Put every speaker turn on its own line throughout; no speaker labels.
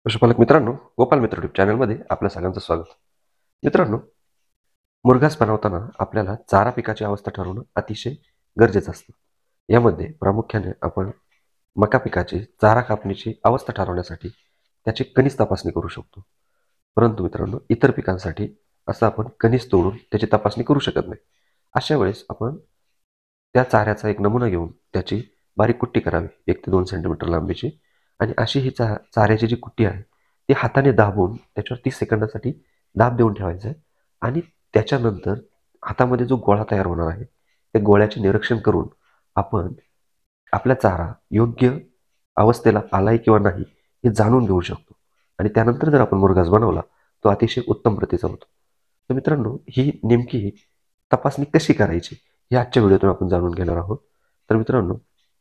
पशुपालक मित्रांनो, गोपाल मित्र यूट्यूब चॅनलमध्ये आपल्या सगळ्यांचं स्वागत. मित्रांनो, मुरघास बनवताना आपल्याला चारा पिकाची अवस्था ठरवणं अतिशय गरजेचं असतं. यामध्ये प्रामुख्याने आपण मका पिकाची चारा कापणीची अवस्था ठरवण्यासाठी त्याची कणीस तपासणी करू शकतो. परंतु मित्रांनो, इतर पिकांसाठी असं आपण कणीस तोडून त्याची तपासणी करू शकत नाही. अशा वेळेस आपण त्या चाऱ्याचा एक नमुना घेऊन त्याची बारीक कुट्टी करावी 1 ते 2 सेंटीमीटर लांबीची. आणि अशी ही चाऱ्याची जी कुट्टी आहे ती हाताने दाबून त्याच्यावर 30 सेकंदासाठी दाब देऊन ठेवायचं आहे. आणि त्याच्यानंतर हातामध्ये जो गोळा तयार होणार आहे त्या गोळ्याचे निरीक्षण करून आपण आपला चारा योग्य अवस्थेला आलाय किंवा नाही हे जाणून घेऊ शकतो. आणि त्यानंतर जर आपण मुरघास बनवला तो अतिशय उत्तम प्रतीचा होतो. तर मित्रांनो, ही नेमकी तपासणी कशी करायची हे आजच्या व्हिडिओतून आपण जाणून घेणार आहोत. तर मित्रांनो,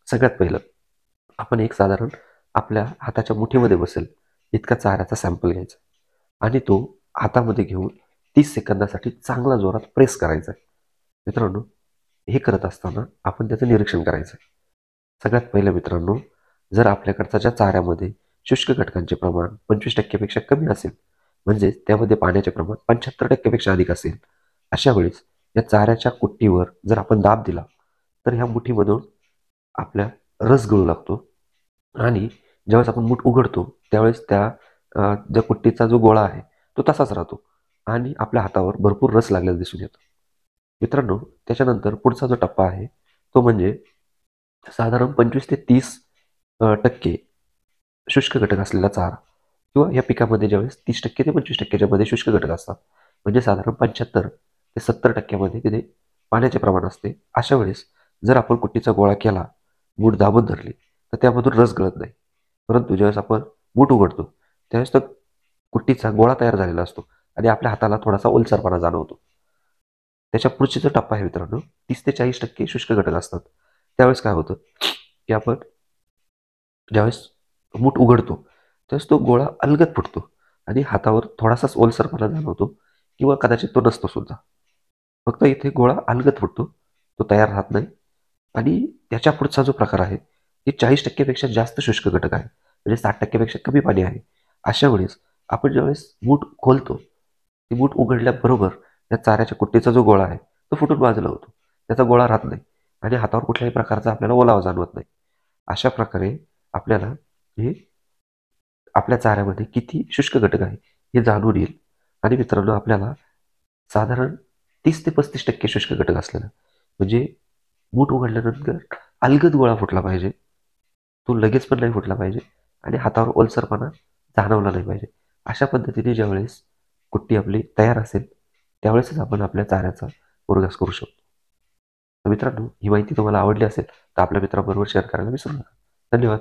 सगळ्यात पहिलं आपण एक साधारण आपल्या हाताच्या मुठीमध्ये बसेल इतका चाऱ्याचा सॅम्पल घ्यायचा आणि तो हातामध्ये घेऊन 30 सेकंदासाठी चांगला जोरात प्रेस करायचा आहे. मित्रांनो, हे करत असताना आपण त्याचं निरीक्षण करायचं आहे. सगळ्यात पहिलं मित्रांनो, जर आपल्याकडच्या ज्या चाऱ्यामध्ये शुष्क घटकांचे प्रमाण 25% पेक्षा कमी असेल, म्हणजेच त्यामध्ये पाण्याचे प्रमाण 75% पेक्षा अधिक असेल, अशा वेळेस या चाऱ्याच्या कुट्टीवर जर आपण दाब दिला तर ह्या मुठीमधून आपल्या रस गळू लागतो. आणि ज्यावेळेस आपण मूठ उघडतो त्यावेळेस त्या ज्या कुट्टीचा जो गोळा आहे तो तसाच राहतो आणि आपल्या हातावर भरपूर रस लागलेला दिसून येतो. मित्रांनो, त्याच्यानंतर पुढचा जो टप्पा आहे तो म्हणजे साधारण 25 ते 30% शुष्क घटक असलेला चारा किंवा या पिकामध्ये ज्यावेळेस 30% ते 25% मध्ये शुष्क घटक असतात, म्हणजे साधारण 75 ते 70% मध्ये तिथे पाण्याचे प्रमाण असते. अशा वेळेस जर आपण कुट्टीचा गोळा केला, मूठ दाबून धरली तर त्यामधून रस गळत नाही. परंतु ज्यावेळेस आपण मूठ उघडतो त्यावेळेस तो कुट्टीचा गोळा तयार झालेला असतो आणि आपल्या हाताला थोडासा ओलसरपणा जाणवतो. त्याच्या पुढचा जो टप्पा आहे मित्रांनो, 30 ते 40% शुष्क घटक असतात. त्यावेळेस काय होतं की आपण ज्यावेळेस मूठ उघडतो त्यावेळेस तो गोळा अलगद फुटतो आणि हातावर थोडासाच ओलसरपणा जाणवतो किंवा कदाचित तो नसतो सुद्धा. फक्त इथे गोळा अलगद फुटतो, तो तयार राहत नाही. आणि त्याच्या पुढचा जो प्रकार आहे ते 40% पेक्षा जास्त शुष्क घटक आहे, म्हणजे 60% पेक्षा कमी पाणी आहे. अशा वेळेस आपण ज्यावेळेस मूठ खोलतो ती मूठ उघडल्याबरोबर त्या चाऱ्याच्या कुट्टीचा जो गोळा आहे तो फुटून बाजूला होतो. त्याचा गोळा राहत नाही आणि हातावर कुठल्याही प्रकारचा आपल्याला ओलावा जाणवत नाही. अशा प्रकारे आपल्याला हे आपल्या चाऱ्यामध्ये किती शुष्क घटक आहे हे जाणून येईल. आणि मित्रांनो, आपल्याला साधारण 30 ते 35% शुष्क घटक असलेला, म्हणजे मूठ उघडल्यानंतर अलगद गोळा फुटला पाहिजे, तो लगेच पण नाही फुटला पाहिजे आणि हातावर ओलसरपणा जाणवला नाही पाहिजे. अशा पद्धतीने ज्यावेळेस कुट्टी आपली तयार असेल त्यावेळेसच आपण आपल्या चाऱ्याचा मुरघास करू शकतो. तर मित्रांनो, ही माहिती तुम्हाला आवडली असेल तर आपल्या मित्रांबरोबर शेअर करायला विसरू नका. धन्यवाद.